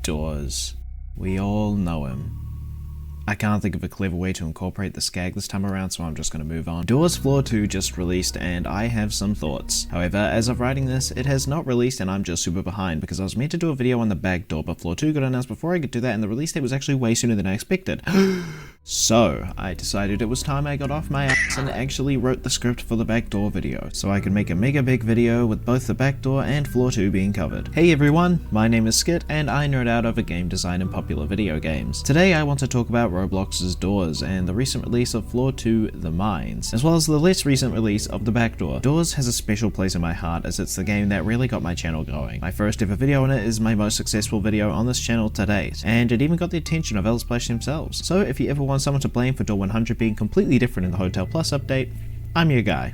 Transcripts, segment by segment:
Doors. We all know him. I can't think of a clever way to incorporate the skag this time around, so I'm just going to move on. Doors Floor 2 just released, and I have some thoughts. However, as of writing this, it has not released, and I'm just super behind, because I was meant to do a video on the Backdoor, but Floor 2 got announced before I could do that, and the release date was actually way sooner than I expected. So, I decided it was time I got off my ass and actually wrote the script for the Backdoor video, so I could make a mega big video with both the Backdoor and Floor 2 being covered. Hey everyone, my name is Skit, and I nerd out over game design and popular video games. Today I want to talk about Roblox's Doors and the recent release of Floor 2 The Mines, as well as the less recent release of the Backdoor. Doors has a special place in my heart as it's the game that really got my channel going. My first ever video on it is my most successful video on this channel to date, and it even got the attention of LifesAskit themselves. So if you ever want someone to blame for Door 100 being completely different in the Hotel Plus update, I'm your guy.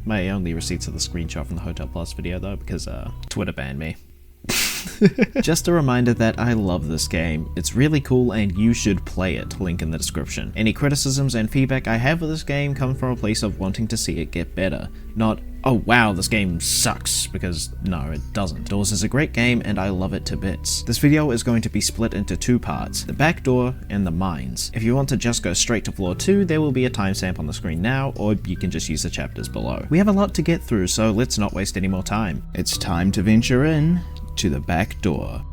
My only receipts are the screenshot from the Hotel Plus video though, because Twitter banned me. Just a reminder that I love this game. It's really cool and you should play it, link in the description. Any criticisms and feedback I have for this game come from a place of wanting to see it get better, not, oh wow, this game sucks, because no, it doesn't. Doors is a great game and I love it to bits. This video is going to be split into two parts, the Backdoor and the Mines. If you want to just go straight to Floor 2, there will be a timestamp on the screen now, or you can just use the chapters below. We have a lot to get through, so let's not waste any more time. It's time to venture in to the Backdoor.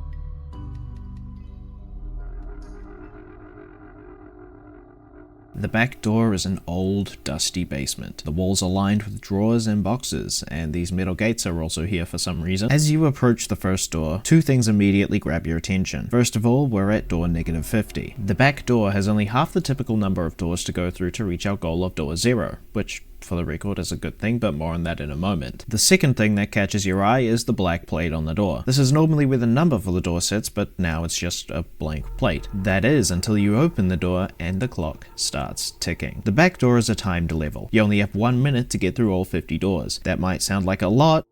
The Backdoor is an old, dusty basement. The walls are lined with drawers and boxes, and these metal gates are also here for some reason. As you approach the first door, two things immediately grab your attention. First of all, we're at door -50. The Backdoor has only half the typical number of doors to go through to reach our goal of door 0, which, for the record, is a good thing, but more on that in a moment. The second thing that catches your eye is the black plate on the door. This is normally where the number for the door sits, but now it's just a blank plate. That is, until you open the door and the clock starts ticking. The Backdoor is a timed level. You only have 1 minute to get through all 50 doors. That might sound like a lot,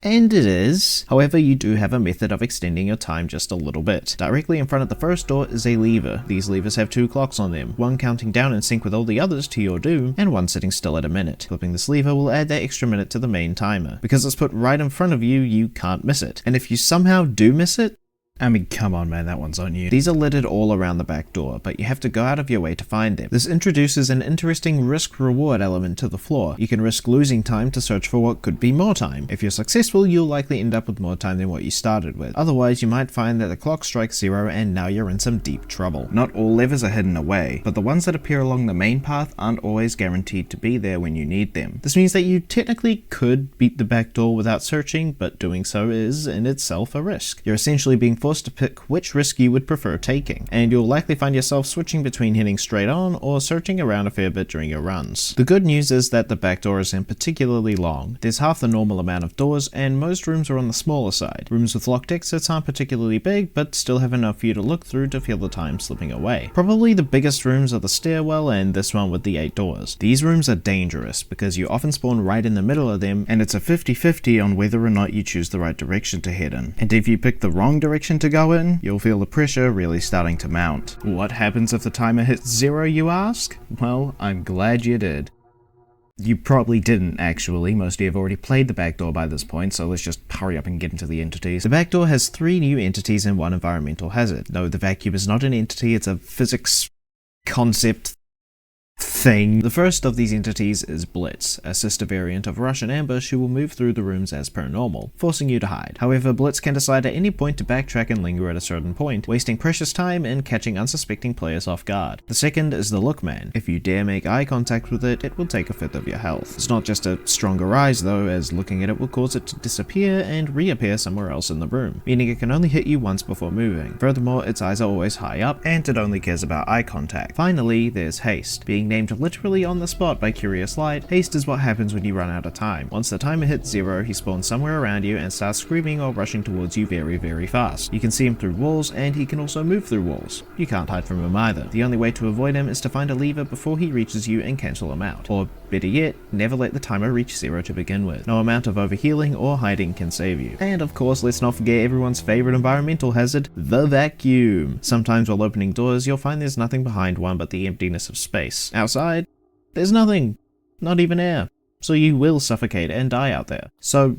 and it is. However, you do have a method of extending your time just a little bit. Directly in front of the first door is a lever. These levers have two clocks on them, one counting down in sync with all the others to your doom, and one sitting still at a minute. Flipping this lever will add that extra minute to the main timer. Because it's put right in front of you, you can't miss it. And if you somehow do miss it, I mean, come on man, that one's on you. These are littered all around the back door, but you have to go out of your way to find them. This introduces an interesting risk-reward element to the floor. You can risk losing time to search for what could be more time. If you're successful, you'll likely end up with more time than what you started with. Otherwise, you might find that the clock strikes 0 and now you're in some deep trouble. Not all levers are hidden away, but the ones that appear along the main path aren't always guaranteed to be there when you need them. This means that you technically could beat the back door without searching, but doing so is in itself a risk. You're essentially being forced to pick which risk you would prefer taking, and you'll likely find yourself switching between heading straight on or searching around a fair bit during your runs. The good news is that the back door isn't particularly long. There's half the normal amount of doors, and most rooms are on the smaller side. Rooms with locked exits aren't particularly big, but still have enough for you to look through to feel the time slipping away. Probably the biggest rooms are the stairwell and this one with the 8 doors. These rooms are dangerous because you often spawn right in the middle of them, and it's a 50-50 on whether or not you choose the right direction to head in. And if you pick the wrong direction to go in, you'll feel the pressure really starting to mount. What happens if the timer hits 0, you ask? Well, I'm glad you did. You probably didn't, actually. Most of you have already played the Backdoor by this point, so let's just hurry up and get into the entities. The Backdoor has 3 new entities and 1 environmental hazard. No, the vacuum is not an entity, it's a physics concept thing. The first of these entities is Blitz, a sister variant of Rush and Ambush who will move through the rooms as per normal, forcing you to hide. However, Blitz can decide at any point to backtrack and linger at a certain point, wasting precious time and catching unsuspecting players off guard. The second is the Lookman. If you dare make eye contact with it, it will take a fifth of your health. It's not just a stronger eyes though, as looking at it will cause it to disappear and reappear somewhere else in the room, meaning it can only hit you once before moving. Furthermore, its eyes are always high up, and it only cares about eye contact. Finally, there's Haste. Being named literally on the spot by Curious Light, haste is what happens when you run out of time. Once the timer hits 0, he spawns somewhere around you and starts screaming or rushing towards you very, very fast. You can see him through walls, and he can also move through walls. You can't hide from him either. The only way to avoid him is to find a lever before he reaches you and cancel him out. Or better yet, never let the timer reach 0 to begin with. No amount of overhealing or hiding can save you. And of course, let's not forget everyone's favorite environmental hazard, the vacuum. Sometimes while opening doors, you'll find there's nothing behind one but the emptiness of space. Outside, there's nothing. Not even air. So you will suffocate and die out there. So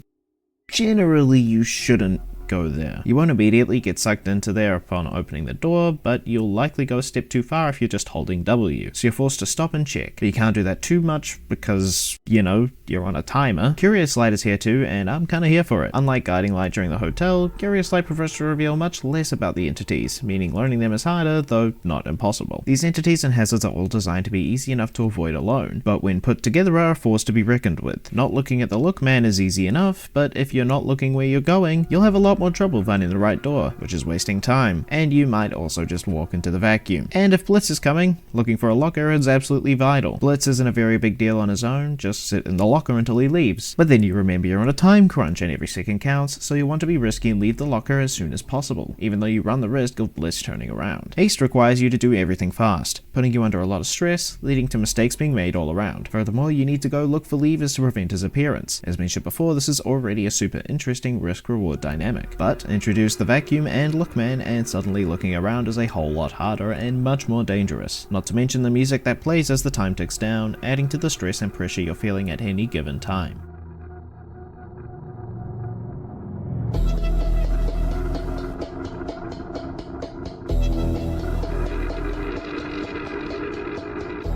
generally you shouldn't go there. You won't immediately get sucked into there upon opening the door, but you'll likely go a step too far if you're just holding W, so you're forced to stop and check. But you can't do that too much because, you know, you're on a timer. Curious Light is here too, and I'm kinda here for it. Unlike Guiding Light during the hotel, Curious Light prefers to reveal much less about the entities, meaning learning them is harder, though not impossible. These entities and hazards are all designed to be easy enough to avoid alone, but when put together are a force to be reckoned with. Not looking at the look man is easy enough, but if you're not looking where you're going, you'll have a lot more trouble finding the right door, which is wasting time, and you might also just walk into the vacuum. And if Blitz is coming, looking for a locker is absolutely vital. Blitz isn't a very big deal on his own, just sit in the locker until he leaves. But then you remember you're on a time crunch and every second counts, so you want to be risky and leave the locker as soon as possible, even though you run the risk of Blitz turning around. Haste requires you to do everything fast, putting you under a lot of stress, leading to mistakes being made all around. Furthermore, you need to go look for levers to prevent his appearance. As mentioned before, this is already a super interesting risk-reward dynamic. But introduce the vacuum and lookman, and suddenly looking around is a whole lot harder and much more dangerous. Not to mention the music that plays as the time ticks down, adding to the stress and pressure you're feeling at any given time.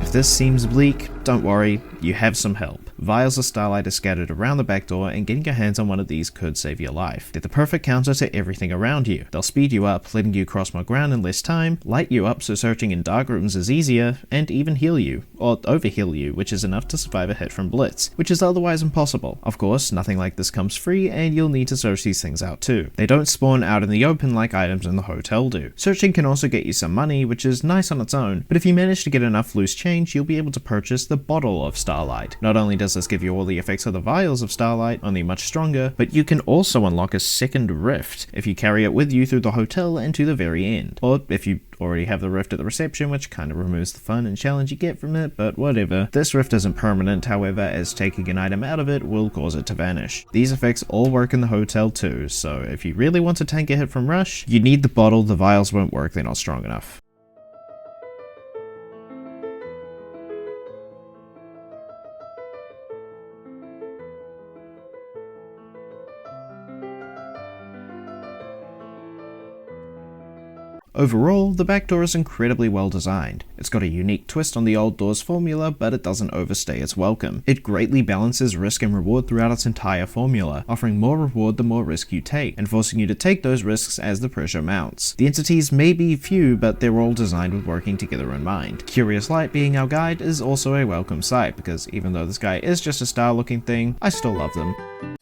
If this seems bleak, don't worry, you have some help. Vials of Starlight are scattered around the back door, and getting your hands on one of these could save your life. They're the perfect counter to everything around you. They'll speed you up, letting you cross more ground in less time, light you up so searching in dark rooms is easier, and even heal you, or overheal you, which is enough to survive a hit from Blitz, which is otherwise impossible. Of course, nothing like this comes free, and you'll need to search these things out too. They don't spawn out in the open like items in the hotel do. Searching can also get you some money, which is nice on its own, but if you manage to get enough loose change, you'll be able to purchase the Bottle of Starlight. Not only does this give you all the effects of the Vials of Starlight, only much stronger, but you can also unlock a second rift if you carry it with you through the hotel and to the very end. Or if you already have the rift at the reception, which kind of removes the fun and challenge you get from it, but whatever. This rift isn't permanent, however, as taking an item out of it will cause it to vanish. These effects all work in the hotel too, so if you really want to tank a hit from Rush, you need the bottle. The vials won't work, they're not strong enough. Overall, the back door is incredibly well designed. It's got a unique twist on the old door's formula, but it doesn't overstay its welcome. It greatly balances risk and reward throughout its entire formula, offering more reward the more risk you take, and forcing you to take those risks as the pressure mounts. The entities may be few, but they're all designed with working together in mind. Curious Light being our guide is also a welcome sight, because even though this guy is just a star looking thing, I still love them.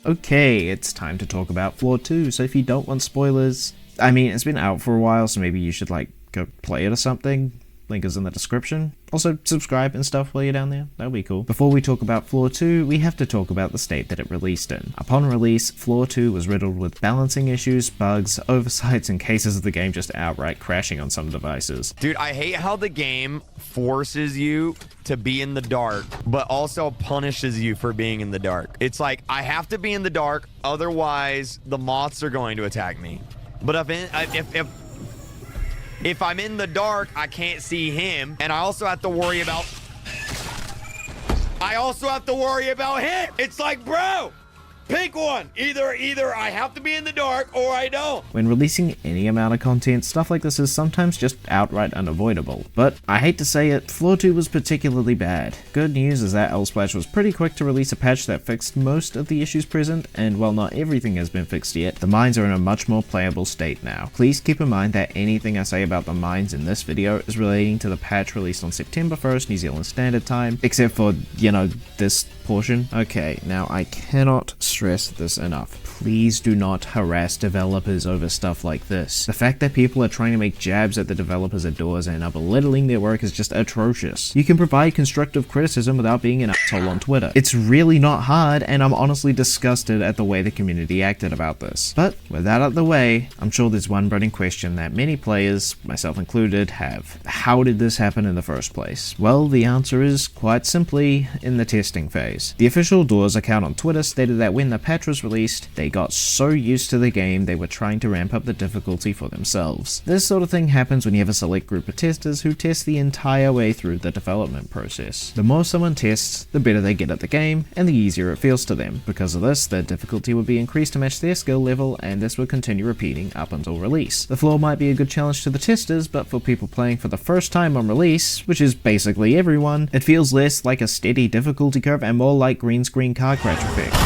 Okay, it's time to talk about Floor 2, so if you don't want spoilers, I mean, it's been out for a while, so maybe you should, go play it or something. Link is in the description. Also, subscribe and stuff while you're down there. That'll be cool. Before we talk about Floor 2, we have to talk about the state that it released in. Upon release, Floor 2 was riddled with balancing issues, bugs, oversights, and cases of the game just outright crashing on some devices. Dude, I hate how the game forces you to be in the dark, but also punishes you for being in the dark. It's like, I have to be in the dark, otherwise the moths are going to attack me. But if I'm in the dark, I can't see him, and I also have to worry about him. It's like, bro, pick one. Either I have to be in the dark or I don't. When releasing any amount of content, stuff like this is sometimes just outright unavoidable. But I hate to say it, Floor 2 was particularly bad. Good news is that Elsplash was pretty quick to release a patch that fixed most of the issues present, and while not everything has been fixed yet, the mines are in a much more playable state now. Please keep in mind that anything I say about the mines in this video is relating to the patch released on September 1st, New Zealand Standard Time, except for, this portion. Okay, now I cannot stress this enough. Please do not harass developers over stuff like this. The fact that people are trying to make jabs at the developers at doors and are belittling their work is just atrocious. You can provide constructive criticism without being an asshole on Twitter. It's really not hard, and I'm honestly disgusted at the way the community acted about this. But with that out of the way, I'm sure there's one burning question that many players, myself included, have. How did this happen in the first place? Well, the answer is quite simply in the testing phase. The official Doors account on Twitter stated that when when the patch was released, they got so used to the game they were trying to ramp up the difficulty for themselves. This sort of thing happens when you have a select group of testers who test the entire way through the development process. The more someone tests, the better they get at the game, and the easier it feels to them. Because of this, their difficulty would be increased to match their skill level, and this would continue repeating up until release. The floor might be a good challenge to the testers, but for people playing for the first time on release, which is basically everyone, it feels less like a steady difficulty curve and more like green screen car crash effect.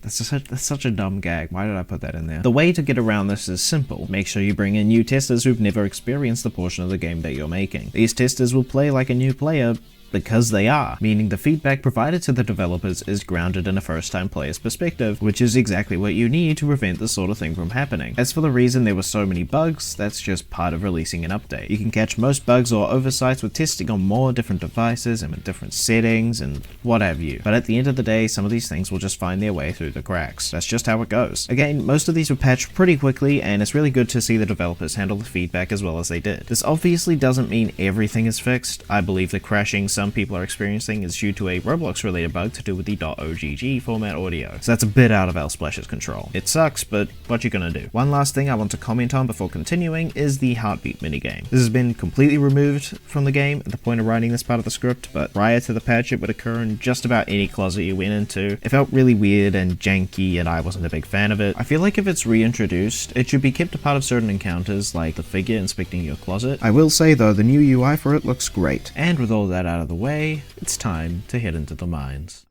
That's such a dumb gag. Why did I put that in there? The way to get around this is simple. Make sure you bring in new testers who've never experienced the portion of the game that you're making. These testers will play like a new player, because they are, meaning the feedback provided to the developers is grounded in a first-time player's perspective, which is exactly what you need to prevent this sort of thing from happening. As for the reason there were so many bugs, that's just part of releasing an update. You can catch most bugs or oversights with testing on more different devices and with different settings and what have you, but at the end of the day, some of these things will just find their way through the cracks. That's just how it goes. Again, most of these were patched pretty quickly, and it's really good to see the developers handle the feedback as well as they did. This obviously doesn't mean everything is fixed. I believe the crashing some people are experiencing is due to a Roblox related bug to do with the .ogg format audio, so that's a bit out of LifesASkit's control. It sucks, but what you gonna do? One last thing I want to comment on before continuing is the heartbeat minigame. This has been completely removed from the game at the point of writing this part of the script, but prior to the patch it would occur in just about any closet you went into. It felt really weird and janky and I wasn't a big fan of it. I feel like if it's reintroduced, it should be kept a part of certain encounters like the figure inspecting your closet. I will say though, the new UI for it looks great. And with all that out of the way, it's time to head into the mines.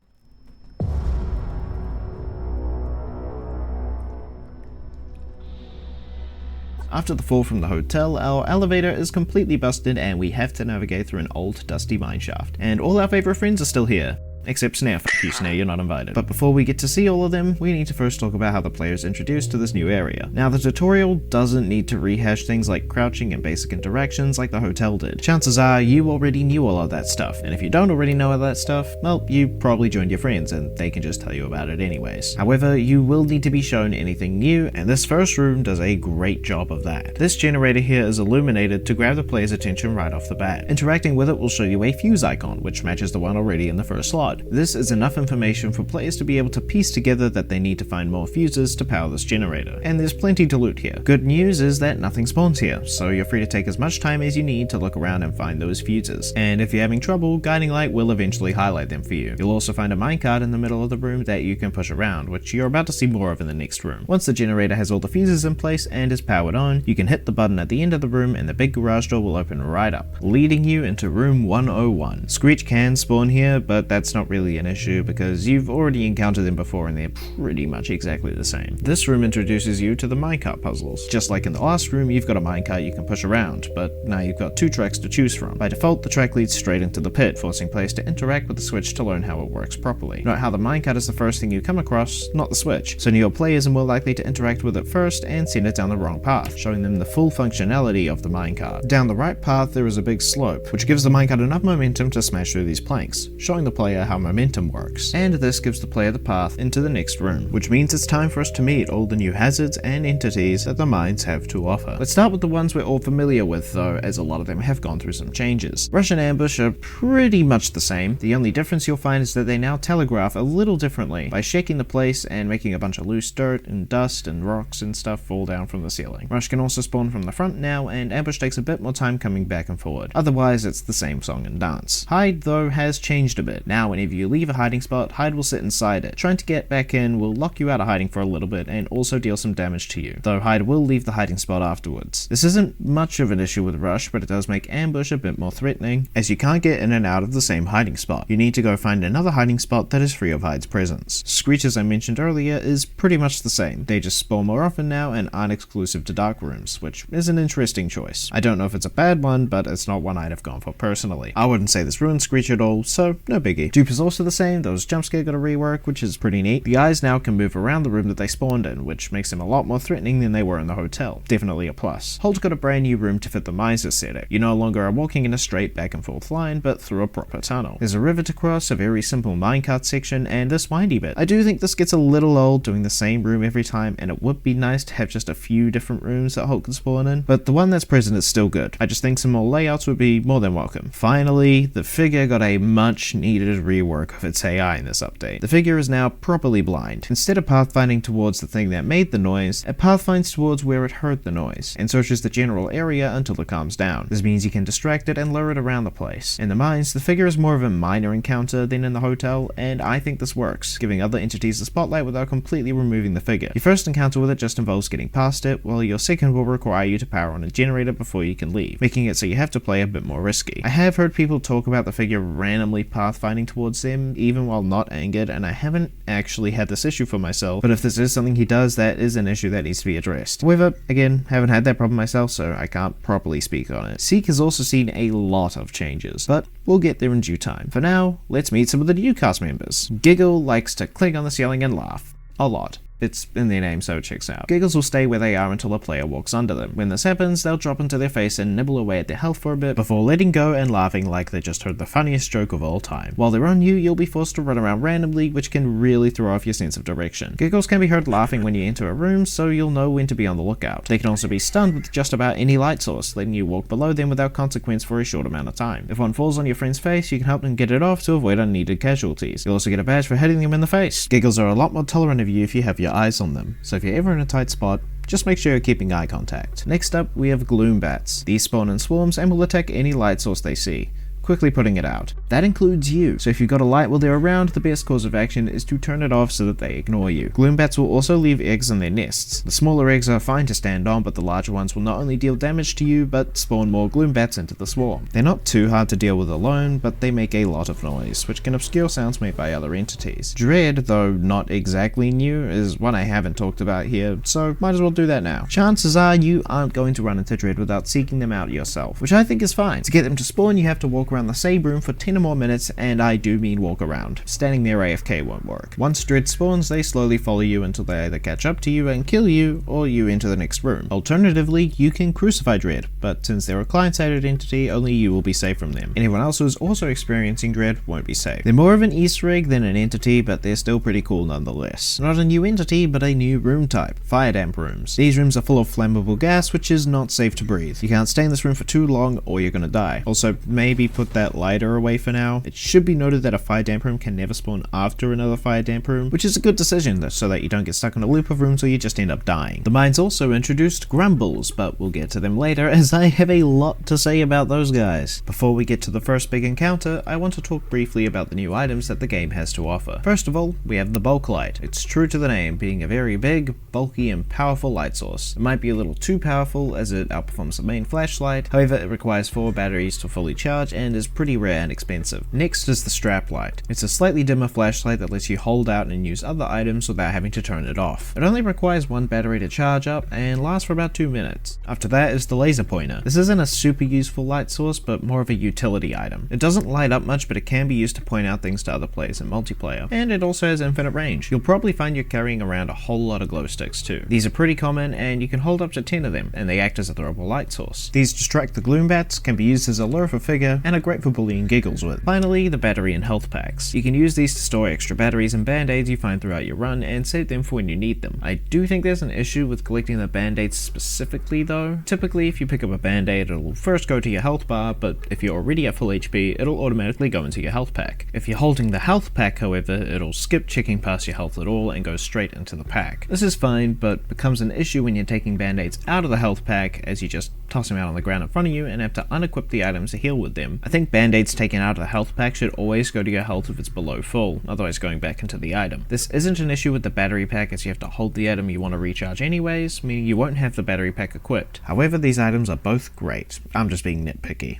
After the fall from the hotel, our elevator is completely busted and we have to navigate through an old dusty mineshaft. And all our favorite friends are still here. Except Snare. F you, Snare, you're not invited. But before we get to see all of them, we need to first talk about how the player is introduced to this new area. Now, the tutorial doesn't need to rehash things like crouching and basic interactions like the hotel did. Chances are you already knew all of that stuff, and if you don't already know all that stuff, well, you probably joined your friends and they can just tell you about it anyways. However, you will need to be shown anything new, and this first room does a great job of that. This generator here is illuminated to grab the player's attention right off the bat. Interacting with it will show you a fuse icon, which matches the one already in the first slot. This is enough information for players to be able to piece together that they need to find more fuses to power this generator. And there's plenty to loot here. Good news is that nothing spawns here, so you're free to take as much time as you need to look around and find those fuses. And if you're having trouble, Guiding Light will eventually highlight them for you. You'll also find a minecart in the middle of the room that you can push around, which you're about to see more of in the next room. Once the generator has all the fuses in place and is powered on, you can hit the button at the end of the room and the big garage door will open right up, leading you into room 101. Screech can spawn here, but that's not really an issue because you've already encountered them before and they're pretty much exactly the same. This room introduces you to the minecart puzzles. Just like in the last room, you've got a minecart you can push around, but now you've got two tracks to choose from. By default, the track leads straight into the pit, forcing players to interact with the switch to learn how it works properly. Note how the minecart is the first thing you come across, not the switch, so newer players are more likely to interact with it first and send it down the wrong path, showing them the full functionality of the minecart. Down the right path, there is a big slope, which gives the minecart enough momentum to smash through these planks, showing the player how momentum works. And this gives the player the path into the next room, which means it's time for us to meet all the new hazards and entities that the mines have to offer. Let's start with the ones we're all familiar with though, as a lot of them have gone through some changes. Rush and ambush are pretty much the same. The only difference you'll find is that they now telegraph a little differently by shaking the place and making a bunch of loose dirt and dust and rocks and stuff fall down from the ceiling. Rush can also spawn from the front now, and ambush takes a bit more time coming back and forward. Otherwise, it's the same song and dance. Hide though has changed a bit. Now whenever you leave a hiding spot, Hide will sit inside it. Trying to get back in will lock you out of hiding for a little bit and also deal some damage to you, though Hide will leave the hiding spot afterwards. This isn't much of an issue with Rush, but it does make ambush a bit more threatening, as you can't get in and out of the same hiding spot. You need to go find another hiding spot that is free of Hide's presence. Screech, as I mentioned earlier, is pretty much the same. They just spawn more often now and aren't exclusive to dark rooms, which is an interesting choice. I don't know if it's a bad one, but it's not one I'd have gone for personally. I wouldn't say this ruins Screech at all, so no biggie. Dupe is also the same. Those jumpscare got a rework, which is pretty neat. The eyes now can move around the room that they spawned in, which makes them a lot more threatening than they were in the hotel. Definitely a plus. Hold's got a brand new room to fit the mines aesthetic. You no longer are walking in a straight back and forth line, but through a proper tunnel. There's a river to cross, a very simple minecart section, and this windy bit. I do think this gets a little old doing the same room every time, and it would be nice to have just a few different rooms that Holt can spawn in, but the one that's present is still good. I just think some more layouts would be more than welcome. Finally, the figure got a much needed rework of its AI in this update. The figure is now properly blind. Instead of pathfinding towards the thing that made the noise, it pathfinds towards where it heard the noise, and searches the general area until it calms down. This means you can distract it and lure it around the place. In the mines, the figure is more of a minor encounter than in the hotel, and I think this works, giving other entities the spotlight without completely removing the figure. Your first encounter with it just involves getting past it, while your second will require you to power on a generator before you can leave, making it so you have to play a bit more risky. I have heard people talk about the figure randomly pathfinding towards them, even while not angered, and I haven't actually had this issue for myself, but if this is something he does, that is an issue that needs to be addressed. However, again, haven't had that problem myself, so I can't properly speak on it. Seek has also seen a lot of changes, but we'll get there in due time. For now, let's meet some of the new cast members. Giggle likes to click on the ceiling and laugh. A lot. It's in their name, so it checks out. Giggles will stay where they are until a player walks under them. When this happens, they'll drop into their face and nibble away at their health for a bit before letting go and laughing like they just heard the funniest joke of all time. While they're on you, you'll be forced to run around randomly, which can really throw off your sense of direction. Giggles can be heard laughing when you enter a room, so you'll know when to be on the lookout. They can also be stunned with just about any light source, letting you walk below them without consequence for a short amount of time. If one falls on your friend's face, you can help them get it off to avoid unneeded casualties. You'll also get a badge for hitting them in the face. Giggles are a lot more tolerant of you if you have your eyes on them. So if you're ever in a tight spot, just make sure you're keeping eye contact. Next up, we have gloom bats. These spawn in swarms and will attack any light source they see, quickly putting it out. That includes you, so if you've got a light while they're around, the best course of action is to turn it off so that they ignore you. Gloom bats will also leave eggs in their nests. The smaller eggs are fine to stand on, but the larger ones will not only deal damage to you, but spawn more gloom bats into the swarm. They're not too hard to deal with alone, but they make a lot of noise, which can obscure sounds made by other entities. Dread, though not exactly new, is one I haven't talked about here, so might as well do that now. Chances are you aren't going to run into Dread without seeking them out yourself, which I think is fine. To get them to spawn, you have to walk around the same room for 10 or more minutes, and I do mean walk around. Standing there AFK won't work. Once Dread spawns, they slowly follow you until they either catch up to you and kill you, or you enter the next room. Alternatively, you can crucify Dread, but since they're a client-sided entity, only you will be safe from them. Anyone else who is also experiencing Dread won't be safe. They're more of an Easter egg than an entity, but they're still pretty cool nonetheless. Not a new entity, but a new room type, fire damp rooms. These rooms are full of flammable gas, which is not safe to breathe. You can't stay in this room for too long, or you're gonna die. Also, maybe put that lighter away for now. It should be noted that a fire damp room can never spawn after another fire damp room, which is a good decision so that you don't get stuck in a loop of rooms where you just end up dying. The mines also introduced Grumbles, but we'll get to them later as I have a lot to say about those guys. Before we get to the first big encounter, I want to talk briefly about the new items that the game has to offer. First of all, we have the bulk light. It's true to the name, being a very big, bulky, and powerful light source. It might be a little too powerful as it outperforms the main flashlight, however it requires 4 batteries to fully charge and is pretty rare and expensive. Next is the strap light. It's a slightly dimmer flashlight that lets you hold out and use other items without having to turn it off. It only requires 1 battery to charge up and lasts for about 2 minutes. After that is the laser pointer. This isn't a super useful light source, but more of a utility item. It doesn't light up much, but it can be used to point out things to other players in multiplayer, and it also has infinite range. You'll probably find you're carrying around a whole lot of glow sticks too. These are pretty common, and you can hold up to 10 of them, and they act as a throwable light source. These distract the gloom bats, can be used as a lure for figure, and are great for bullying Giggles with. Finally, the battery and health packs. You can use these to store extra batteries and band-aids you find throughout your run and save them for when you need them. I do think there's an issue with collecting the band-aids specifically though. Typically, if you pick up a band-aid, it'll first go to your health bar, but if you're already at full HP, it'll automatically go into your health pack. If you're holding the health pack, however, it'll skip checking past your health at all and go straight into the pack. This is fine, but becomes an issue when you're taking band-aids out of the health pack, as you just toss them out on the ground in front of you and have to unequip the items to heal with them. I think band-aids taken out of the health pack should always go to your health if it's below full, otherwise going back into the item. This isn't an issue with the battery pack, as you have to hold the item you want to recharge anyways, meaning you won't have the battery pack equipped. However, these items are both great. I'm just being nitpicky.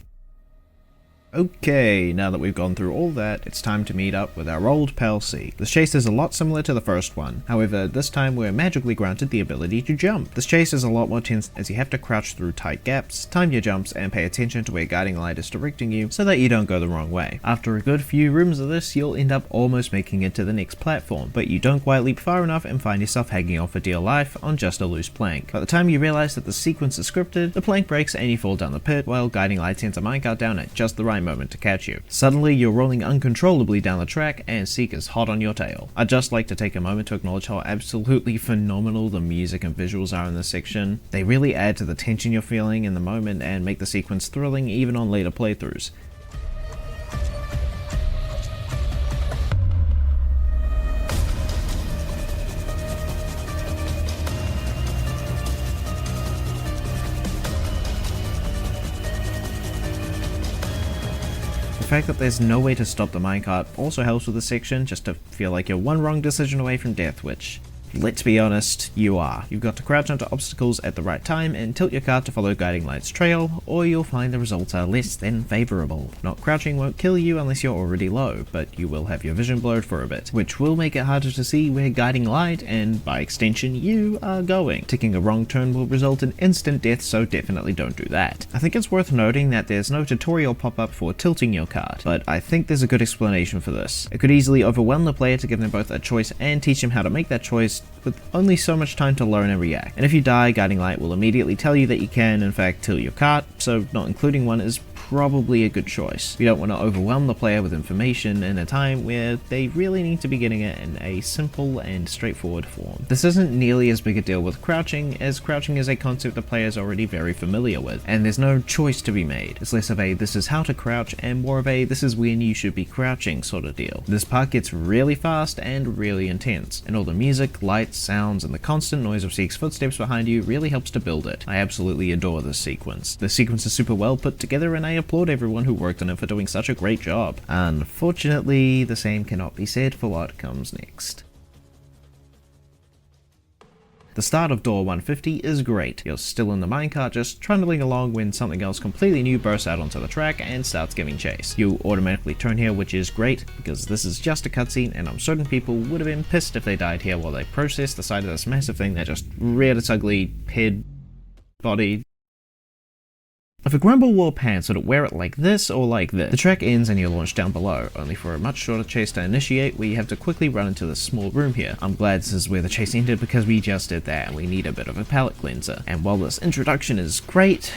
Okay, now that we've gone through all that, it's time to meet up with our old pal C. This chase is a lot similar to the first one, however this time we're magically granted the ability to jump. This chase is a lot more tense as you have to crouch through tight gaps, time your jumps, and pay attention to where guiding light is directing you so that you don't go the wrong way. After a good few rooms of this, you'll end up almost making it to the next platform, but you don't quite leap far enough and find yourself hanging on for dear life on just a loose plank. By the time you realize that the sequence is scripted, the plank breaks and you fall down the pit while guiding light sends a minecart down at just the right moment to catch you. Suddenly, you're rolling uncontrollably down the track and Seek is hot on your tail. I'd just like to take a moment to acknowledge how absolutely phenomenal the music and visuals are in this section. They really add to the tension you're feeling in the moment and make the sequence thrilling even on later playthroughs. fact that there's no way to stop the minecart also helps with this section, just to feel like you're one wrong decision away from death, which, let's be honest, you are. You've got to crouch onto obstacles at the right time and tilt your cart to follow Guiding Light's trail, or you'll find the results are less than favourable. Not crouching won't kill you unless you're already low, but you will have your vision blurred for a bit, which will make it harder to see where Guiding Light, and by extension you, are going. Taking a wrong turn will result in instant death, so definitely don't do that. I think it's worth noting that there's no tutorial pop-up for tilting your cart, but I think there's a good explanation for this. It could easily overwhelm the player to give them both a choice and teach them how to make that choice with only so much time to learn and react. And if you die, Guiding Light will immediately tell you that you can in fact tilt your cart, so not including one is probably a good choice. You don't want to overwhelm the player with information in a time where they really need to be getting it in a simple and straightforward form. This isn't nearly as big a deal with crouching, as crouching is a concept the player is already very familiar with, and there's no choice to be made. It's less of a this is how to crouch and more of a this is when you should be crouching sort of deal. This part gets really fast and really intense, and all the music, lights, sounds, and the constant noise of Zeke's footsteps behind you really helps to build it. I absolutely adore this sequence. The sequence is super well put together, and I applaud everyone who worked on it for doing such a great job. Unfortunately, the same cannot be said for what comes next. The start of door 150 is great. You're still in the minecart just trundling along when something else completely new bursts out onto the track and starts giving chase. You automatically turn here, which is great because this is just a cutscene, and I'm certain people would have been pissed if they died here while they processed the sight of this massive thing that just reared its ugly head, body. If a Grumble wore pants, would it wear it like this or like this? The track ends and you're launched down below, only for a much shorter chase to initiate where you have to quickly run into this small room here. I'm glad this is where the chase ended because we just did that and we need a bit of a palate cleanser. And while this introduction is great,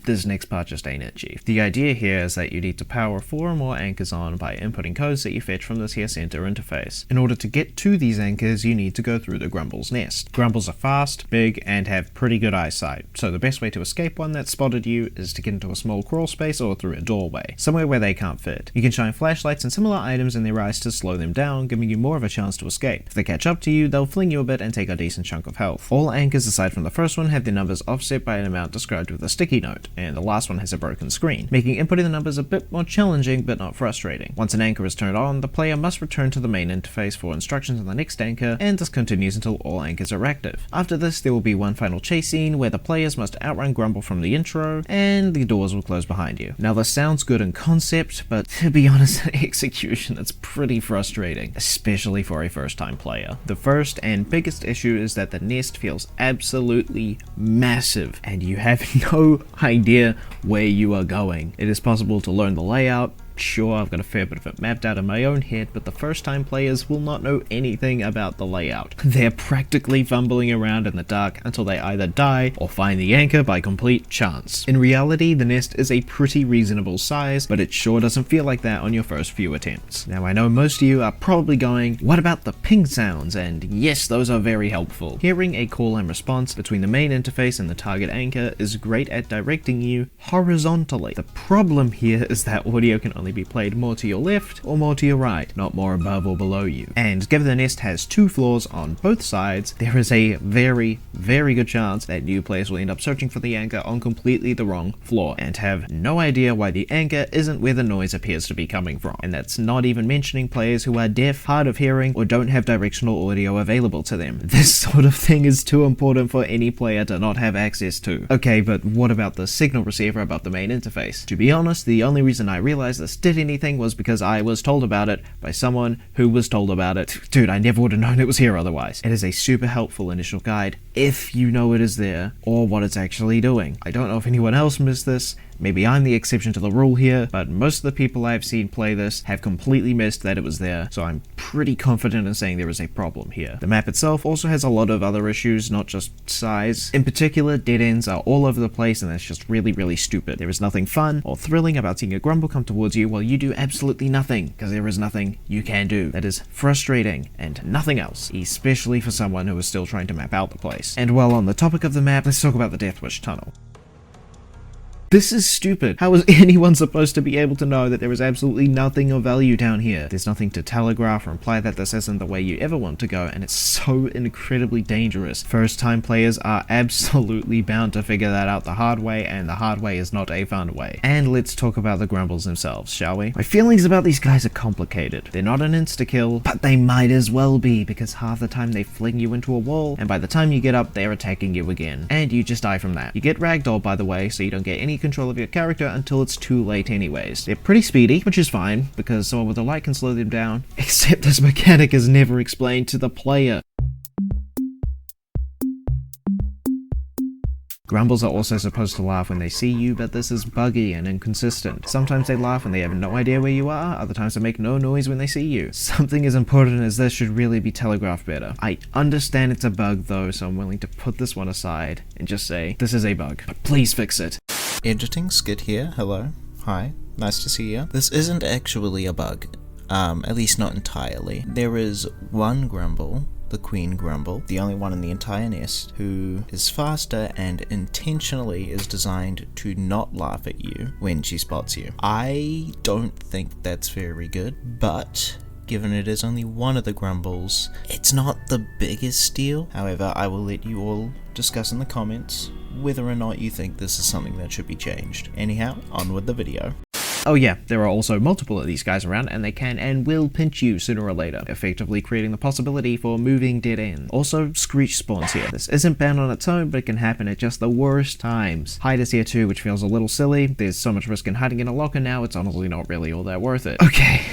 this next part just ain't it, chief. The idea here is that you need to power 4 or more anchors on by inputting codes that you fetch from this here center interface. In order to get to these anchors, you need to go through the Grumble's nest. Grumbles are fast, big, and have pretty good eyesight, so the best way to escape one that spotted you is to get into a small crawl space or through a doorway, somewhere where they can't fit. You can shine flashlights and similar items in their eyes to slow them down, giving you more of a chance to escape. If they catch up to you, they'll fling you a bit and take a decent chunk of health. All anchors aside from the first one have their numbers offset by an amount described with a sticky note, and the last one has a broken screen, making inputting the numbers a bit more challenging but not frustrating. Once an anchor is turned on, the player must return to the main interface for instructions on the next anchor, and this continues until all anchors are active. After this, there will be one final chase scene where the players must outrun Grumble from the intro, and the doors will close behind you. Now this sounds good in concept, but to be honest, in execution it's pretty frustrating, especially for a first time player. The first and biggest issue is that the nest feels absolutely massive, and you have no idea where you are going. It is possible to learn the layout. Sure, I've got a fair bit of it mapped out in my own head, but the first time players will not know anything about the layout. They're practically fumbling around in the dark until they either die or find the anchor by complete chance. In reality, the nest is a pretty reasonable size, but it sure doesn't feel like that on your first few attempts. Now I know most of you are probably going, what about the ping sounds? And yes, those are very helpful. Hearing a call and response between the main interface and the target anchor is great at directing you horizontally. The problem here is that audio can only be played more to your left or more to your right, not more above or below you. And given the nest has 2 floors on both sides, there is a very, very good chance that new players will end up searching for the anchor on completely the wrong floor and have no idea why the anchor isn't where the noise appears to be coming from. And that's not even mentioning players who are deaf, hard of hearing, or don't have directional audio available to them. This sort of thing is too important for any player to not have access to. Okay, but what about the signal receiver above the main interface? To be honest, the only reason I realized this did anything was because I was told about it by someone who was told about it. Dude, I never would have known it was here otherwise. It is a super helpful initial guide if you know it is there or what it's actually doing. I don't know if anyone else missed this. Maybe I'm the exception to the rule here, but most of the people I've seen play this have completely missed that it was there, so I'm pretty confident in saying there is a problem here. The map itself also has a lot of other issues, not just size. In particular, dead ends are all over the place and that's just really, really stupid. There is nothing fun or thrilling about seeing a Grumble come towards you while you do absolutely nothing, because there is nothing you can do. That is frustrating and nothing else, especially for someone who is still trying to map out the place. And while on the topic of the map, let's talk about the Death Wish tunnel. This is stupid. How is anyone supposed to be able to know that there is absolutely nothing of value down here? There's nothing to telegraph or imply that this isn't the way you ever want to go, and it's so incredibly dangerous. First time players are absolutely bound to figure that out the hard way, and the hard way is not a fun way. And let's talk about the Grumbles themselves, shall we? My feelings about these guys are complicated. They're not an insta-kill, but they might as well be, because half the time they fling you into a wall, and by the time you get up, they're attacking you again. And you just die from that. You get ragdolled, by the way, so you don't get any control of your character until it's too late anyways. They're pretty speedy, which is fine, because someone with a light can slow them down, except this mechanic is never explained to the player. Grumbles are also supposed to laugh when they see you, but this is buggy and inconsistent. Sometimes they laugh when they have no idea where you are, other times they make no noise when they see you. Something as important as this should really be telegraphed better. I understand it's a bug though, so I'm willing to put this one aside and just say, this is a bug, but please fix it. Editing Skit here, hello, hi, nice to see you. This isn't actually a bug, at least not entirely. There is one Grumble, the Queen Grumble, the only one in the entire nest, who is faster and intentionally is designed to not laugh at you when she spots you. I don't think that's very good, but given it is only one of the Grumbles, it's not the biggest deal. However, I will let you all discuss in the comments whether or not you think this is something that should be changed. Anyhow, on with the video. Oh yeah, there are also multiple of these guys around, and they can and will pinch you sooner or later, effectively creating the possibility for moving dead end. Also, Screech spawns here. This isn't banned on its own, but it can happen at just the worst times. Hide is here too, which feels a little silly. There's so much risk in hiding in a locker now, it's honestly not really all that worth it. Okay,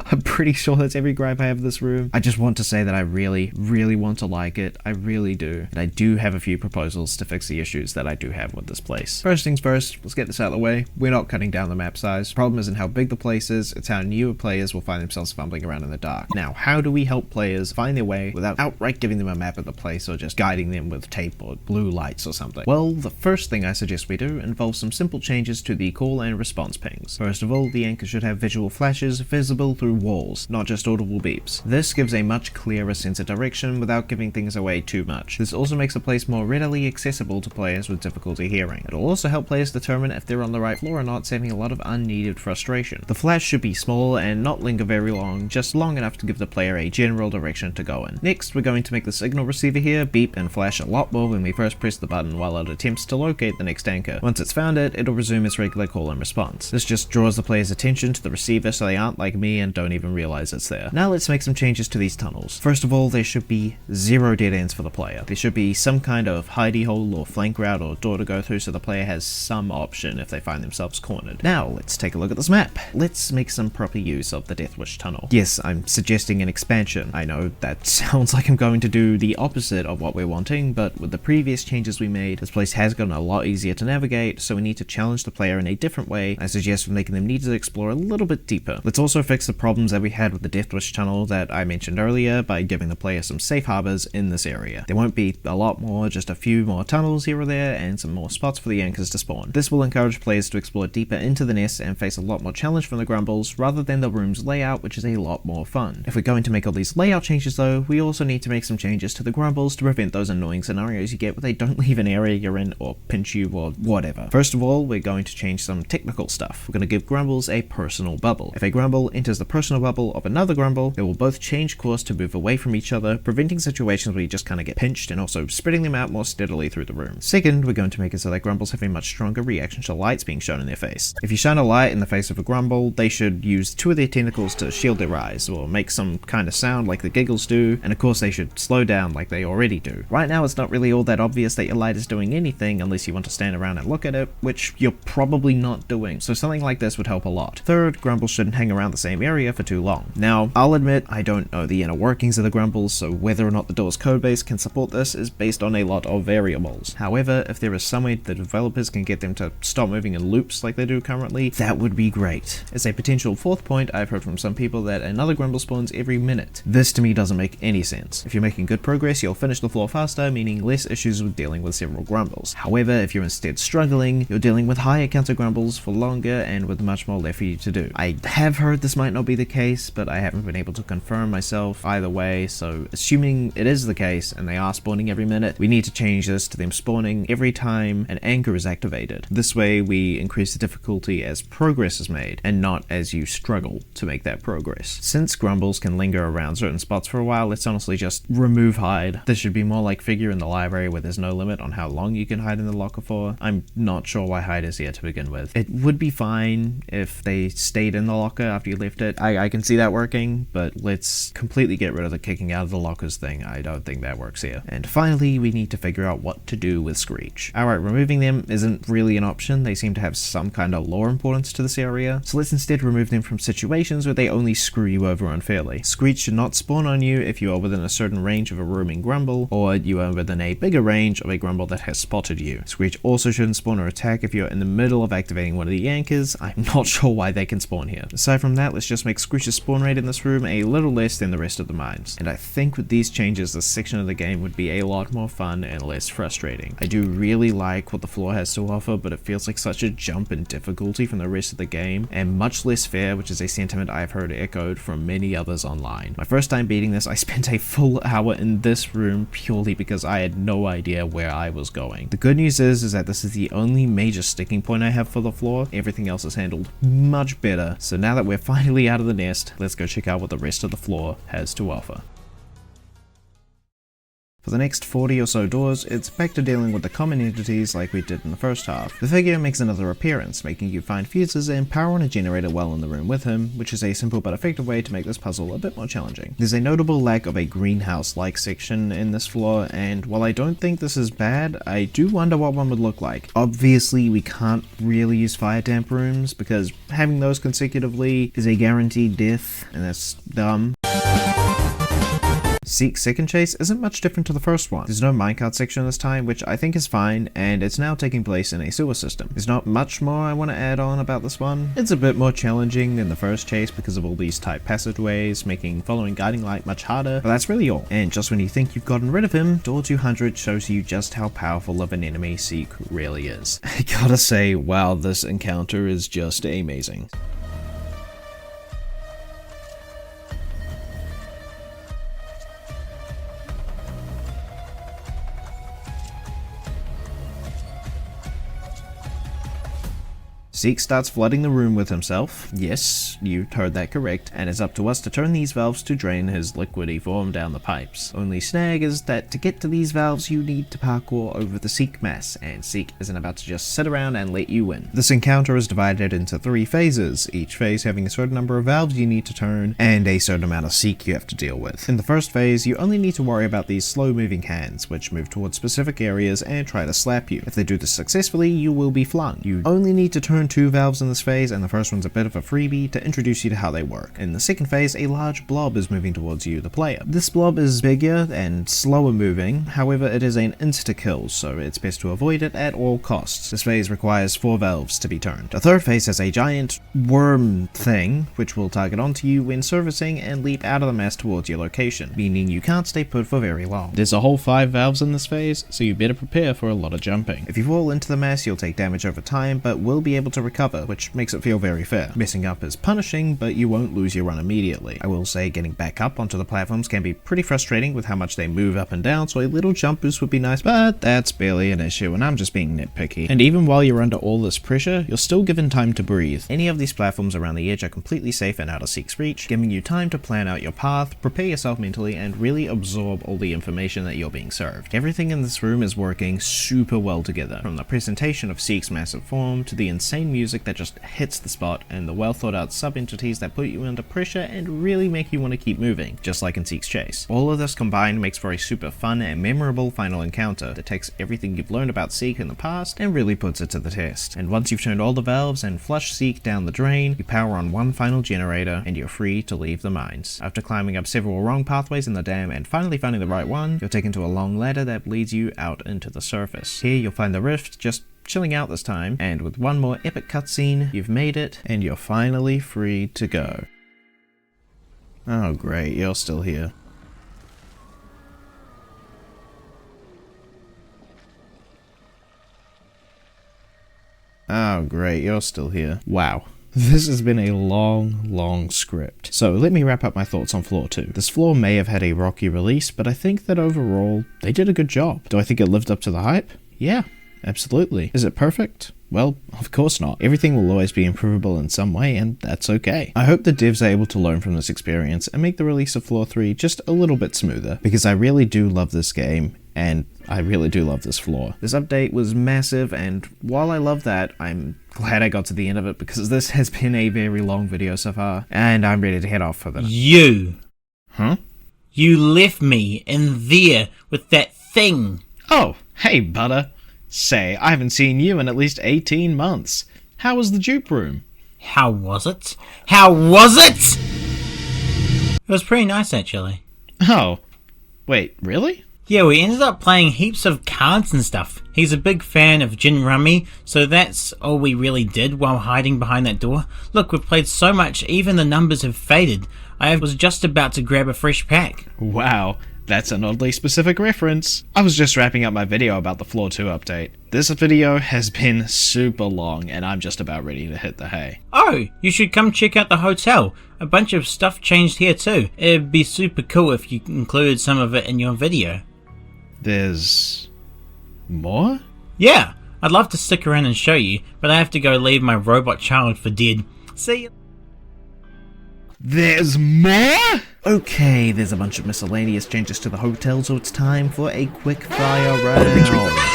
I'm pretty sure that's every gripe I have in this room. I just want to say that I really, really want to like it. I really do. And I do have a few proposals to fix the issues that I do have with this place. First things first, let's get this out of the way. We're not cutting down the map size. Problem isn't how big the place is, it's how newer players will find themselves fumbling around in the dark. Now, how do we help players find their way without outright giving them a map of the place or just guiding them with tape or blue lights or something? Well, the first thing I suggest we do involves some simple changes to the call and response pings. First of all, the anchor should have visual flashes visible through walls, not just audible beeps. This gives a much clearer sense of direction without giving things away too much. This also makes a place more readily accessible to players with difficulty hearing. It'll also help players determine if they're on the right floor or not, saving a lot of unneeded frustration. The flash should be small and not linger very long, just long enough to give the player a general direction to go in. Next, we're going to make the signal receiver here beep and flash a lot more when we first press the button while it attempts to locate the next anchor. Once it's found it, it'll resume its regular call and response. This just draws the player's attention to the receiver so they aren't like me and don't even realize it's there. Now let's make some changes to these tunnels. First of all, there should be 0 dead ends for the player. There should be some kind of hidey hole or flank route or door to go through so the player has some option if they find themselves cornered. Now let's take a look at this map. Let's make some proper use of the Deathwish tunnel. Yes, I'm suggesting an expansion. I know that sounds like I'm going to do the opposite of what we're wanting, but with the previous changes we made, this place has gotten a lot easier to navigate, so we need to challenge the player in a different way. I suggest making them need to explore a little bit deeper. Let's also fix the problems that we had with the Deathwish tunnel that I mentioned earlier by giving the player some safe harbors in this area. There won't be a lot more, just a few more tunnels here or there, and some more spots for the anchors to spawn. This will encourage players to explore deeper into the nest and face a lot more challenge from the Grumbles rather than the room's layout, which is a lot more fun. If we're going to make all these layout changes though, we also need to make some changes to the Grumbles to prevent those annoying scenarios you get where they don't leave an area you're in or pinch you or whatever. First of all, we're going to change some technical stuff. We're going to give Grumbles a personal bubble. If a Grumble enters the personal bubble of another Grumble, they will both change course to move away from each other, preventing situations where you just kind of get pinched and also spreading them out more steadily through the room. Second, we're going to make it so that Grumbles have a much stronger reaction to lights being shown in their face. If you shine a light in the face of a Grumble, they should use 2 of their tentacles to shield their eyes, or make some kind of sound like the giggles do, and of course they should slow down like they already do. Right now it's not really all that obvious that your light is doing anything unless you want to stand around and look at it, which you're probably not doing, so something like this would help a lot. Third, Grumbles shouldn't hang around the same area for too long. Now, I'll admit I don't know the inner workings of the Grumbles, so whether or not the door's codebase can support this is based on a lot of variables. However, if there is some way the developers can get them to stop moving in loops like they do currently, efficiently, that would be great. As a potential fourth point, I've heard from some people that another Grumble spawns every minute. This to me doesn't make any sense. If you're making good progress, you'll finish the floor faster, meaning less issues with dealing with several Grumbles. However, if you're instead struggling, you're dealing with higher counter Grumbles for longer and with much more left for you to do. I have heard this might not be the case, but I haven't been able to confirm myself either way, so assuming it is the case and they are spawning every minute, we need to change this to them spawning every time an anchor is activated. This way we increase the difficulty as progress is made, and not as you struggle to make that progress. Since Grumbles can linger around certain spots for a while, let's honestly just remove hide. This should be more like Figure in the library, where there's no limit on how long you can hide in the locker for. I'm not sure why hide is here to begin with. It would be fine if they stayed in the locker after you left it. I can see that working, but let's completely get rid of the kicking out of the lockers thing. I don't think that works here. And finally, we need to figure out what to do with Screech. Alright, removing them isn't really an option. They seem to have some kind of lore importance to this area, so let's instead remove them from situations where they only screw you over unfairly. Screech should not spawn on you if you are within a certain range of a roaming Grumble, or you are within a bigger range of a Grumble that has spotted you. Screech also shouldn't spawn or attack if you're in the middle of activating one of the anchors. I'm not sure why they can spawn here. Aside from that, let's just make Screech's spawn rate in this room a little less than the rest of the mines. And I think with these changes, this section of the game would be a lot more fun and less frustrating. I do really like what the floor has to offer, but it feels like such a jump in difficulty from the rest of the game, and much less fair, which is a sentiment I've heard echoed from many others online. My first time beating this, I spent a full hour in this room purely because I had no idea where I was going. The good news is that this is the only major sticking point I have for the floor. Everything else is handled much better. So now that we're finally out of the nest, let's go check out what the rest of the floor has to offer. For the next 40 or so doors, it's back to dealing with the common entities like we did in the first half. The figure makes another appearance, making you find fuses and power on a generator while in the room with him, which is a simple but effective way to make this puzzle a bit more challenging. There's a notable lack of a greenhouse-like section in this floor, and while I don't think this is bad, I do wonder what one would look like. Obviously, we can't really use fire damp rooms, because having those consecutively is a guaranteed death, and that's dumb. Seek's second chase isn't much different to the first one. There's no minecart section this time, which I think is fine, and it's now taking place in a sewer system. There's not much more I want to add on about this one. It's a bit more challenging than the first chase because of all these tight passageways, making following guiding light much harder, but that's really all. And just when you think you've gotten rid of him, door 200 shows you just how powerful of an enemy Seek really is. I gotta say, wow, this encounter is just amazing. Seek starts flooding the room with himself. Yes, you heard that correct, and it's up to us to turn these valves to drain his liquidy form down the pipes. Only snag is that to get to these valves you need to parkour over the Seek mass, and Seek isn't about to just sit around and let you win. This encounter is divided into 3 phases, each phase having a certain number of valves you need to turn, and a certain amount of Seek you have to deal with. In the first phase, you only need to worry about these slow moving hands, which move towards specific areas and try to slap you. If they do this successfully, you will be flung. You only need to turn 2 valves in this phase, and the first one's a bit of a freebie to introduce you to how they work. In the second phase, a large blob is moving towards you, the player. This blob is bigger and slower moving, however it is an insta-kill, so it's best to avoid it at all costs. This phase requires 4 valves to be turned. The third phase has a giant worm thing, which will target onto you when servicing and leap out of the mass towards your location, meaning you can't stay put for very long. There's a whole 5 valves in this phase, so you better prepare for a lot of jumping. If you fall into the mass, you'll take damage over time, but will be able to recover, which makes it feel very fair. Messing up is punishing, but you won't lose your run immediately. I will say getting back up onto the platforms can be pretty frustrating with how much they move up and down, so a little jump boost would be nice, but that's barely an issue, and I'm just being nitpicky. And even while you're under all this pressure, you're still given time to breathe. Any of these platforms around the edge are completely safe and out of Seek's reach, giving you time to plan out your path, prepare yourself mentally, and really absorb all the information that you're being served. Everything in this room is working super well together, from the presentation of Seek's massive form to the insane music that just hits the spot, and the well thought out sub-entities that put you under pressure and really make you want to keep moving, just like in Seek's chase. All of this combined makes for a super fun and memorable final encounter that takes everything you've learned about Seek in the past and really puts it to the test. And once you've turned all the valves and flushed Seek down the drain, you power on one final generator and you're free to leave the mines. After climbing up several wrong pathways in the dam and finally finding the right one, you're taken to a long ladder that leads you out into the surface. Here you'll find the rift just chilling out this time, and with one more epic cutscene, you've made it, and you're finally free to go. Oh great, you're still here. Oh great, you're still here. Wow. This has been a long script. So let me wrap up my thoughts on Floor 2. This floor may have had a rocky release, but I think that overall, they did a good job. Do I think it lived up to the hype? Yeah, absolutely. Is it perfect? Well, of course not. Everything will always be improvable in some way, and that's okay. I hope the devs are able to learn from this experience and make the release of Floor 3 just a little bit smoother, because I really do love this game, and I really do love this floor. This update was massive, and while I love that, I'm glad I got to the end of it, because this has been a very long video so far, and I'm ready to head off for the... You! Huh? You left me in there with that thing! Oh, hey, Butter. Say, I haven't seen you in at least 18 months. How was the dupe room? How was it? How was it? It was pretty nice, actually. Oh. Wait, really? Yeah, we ended up playing heaps of cards and stuff. He's a big fan of gin rummy, so that's all we really did while hiding behind that door. Look, we've played so much, even the numbers have faded. I was just about to grab a fresh pack. Wow, that's an oddly specific reference. I was just wrapping up my video about the Floor 2 update. This video has been super long, and I'm just about ready to hit the hay. Oh, you should come check out the hotel. A bunch of stuff changed here too. It'd be super cool if you included some of it in your video. There's... more? Yeah, I'd love to stick around and show you, but I have to go leave my robot child for dead. See you. There's more? Okay, there's a bunch of miscellaneous changes to the hotel, so it's time for a quick fire round.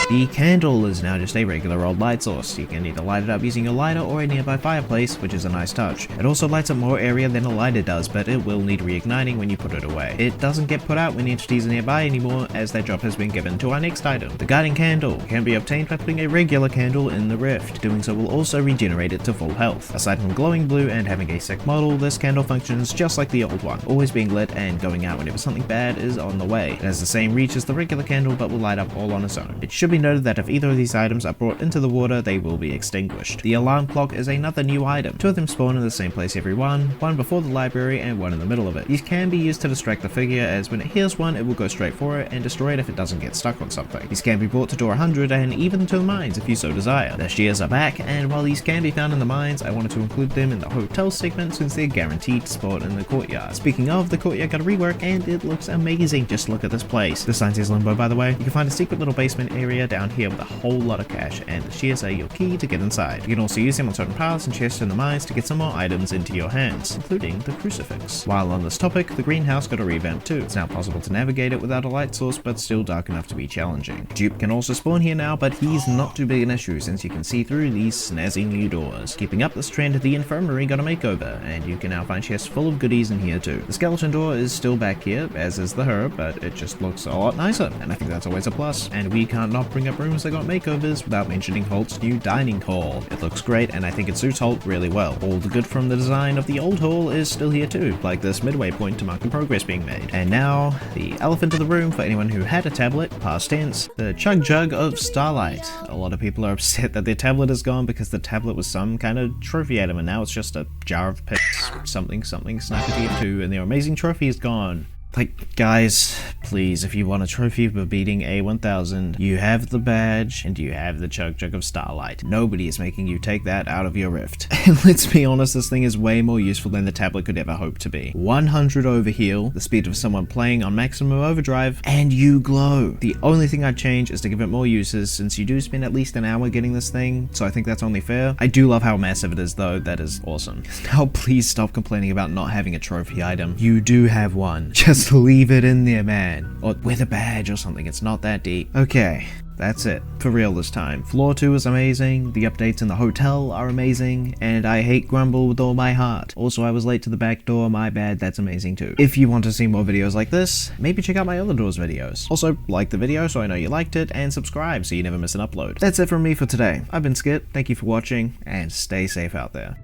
The candle is now just a regular old light source. You can either light it up using your lighter or a nearby fireplace, which is a nice touch. It also lights up more area than a lighter does, but it will need reigniting when you put it away. It doesn't get put out when entities are nearby anymore, as that job has been given to our next item. The guiding candle can be obtained by putting a regular candle in the rift. Doing so will also regenerate it to full health. Aside from glowing blue and having a sick model, this candle functions just like the old one, always being lit and going out whenever something bad is on the way. It has the same reach as the regular candle, but will light up all on its own. It should be noted that if either of these items are brought into the water, they will be extinguished. The alarm clock is another new item. Two of them spawn in the same place every one before the library and one in the middle of it. These can be used to distract the figure, as when it hears one, it will go straight for it and destroy it if it doesn't get stuck on something. These can be brought to door 100 and even to the mines if you so desire. The shears are back, and while these can be found in the mines, I wanted to include them in the hotel segment since they're guaranteed to spawn in the courtyard. Speaking of, the courtyard got a rework and it looks amazing. Just look at this place. The sign says Limbo, by the way. You can find a secret little basement area down here with a whole lot of cash, and the shears are your key to get inside. You can also use them on certain paths and chests in the mines to get some more items into your hands, including the crucifix. While on this topic, the greenhouse got a revamp too. It's now possible to navigate it without a light source, but still dark enough to be challenging. Dupe can also spawn here now, but he's not too big an issue since you can see through these snazzy new doors. Keeping up this trend, the infirmary got a makeover, and you can now find chests full of goodies in here too. The skeleton door is still back here, as is the herb, but it just looks a lot nicer, and I think that's always a plus. And we can't not bring up rooms that got makeovers without mentioning Holt's new dining hall. It looks great, and I think it suits Holt really well. All the good from the design of the old hall is still here too, like this midway point to mark the progress being made. And now, the elephant in the room for anyone who had a tablet, past tense, the Jug of Starlight. A lot of people are upset that their tablet is gone because the tablet was some kind of trophy item, and now it's just a jar of pits, something snackety 2, and their amazing trophy is gone. Like, guys, please, if you want a trophy for beating A1000, you have the badge and you have the Jug of Starlight. Nobody is making you take that out of your rift. And let's be honest, this thing is way more useful than the tablet could ever hope to be. 100 overheal, the speed of someone playing on maximum overdrive, and you glow. The only thing I'd change is to give it more uses, since you do spend at least an hour getting this thing, so I think that's only fair. I do love how massive it is though, that is awesome. Now please stop complaining about not having a trophy item. You do have one. Just leave it in there, man. Or with a badge or something, it's not that deep. Okay, that's it. For real this time. Floor 2 is amazing, the updates in the hotel are amazing, and I hate Grumble with all my heart. Also, I was late to the back door, my bad, that's amazing too. If you want to see more videos like this, maybe check out my other doors videos. Also, like the video so I know you liked it, and subscribe so you never miss an upload. That's it from me for today. I've been Skit, thank you for watching, and stay safe out there.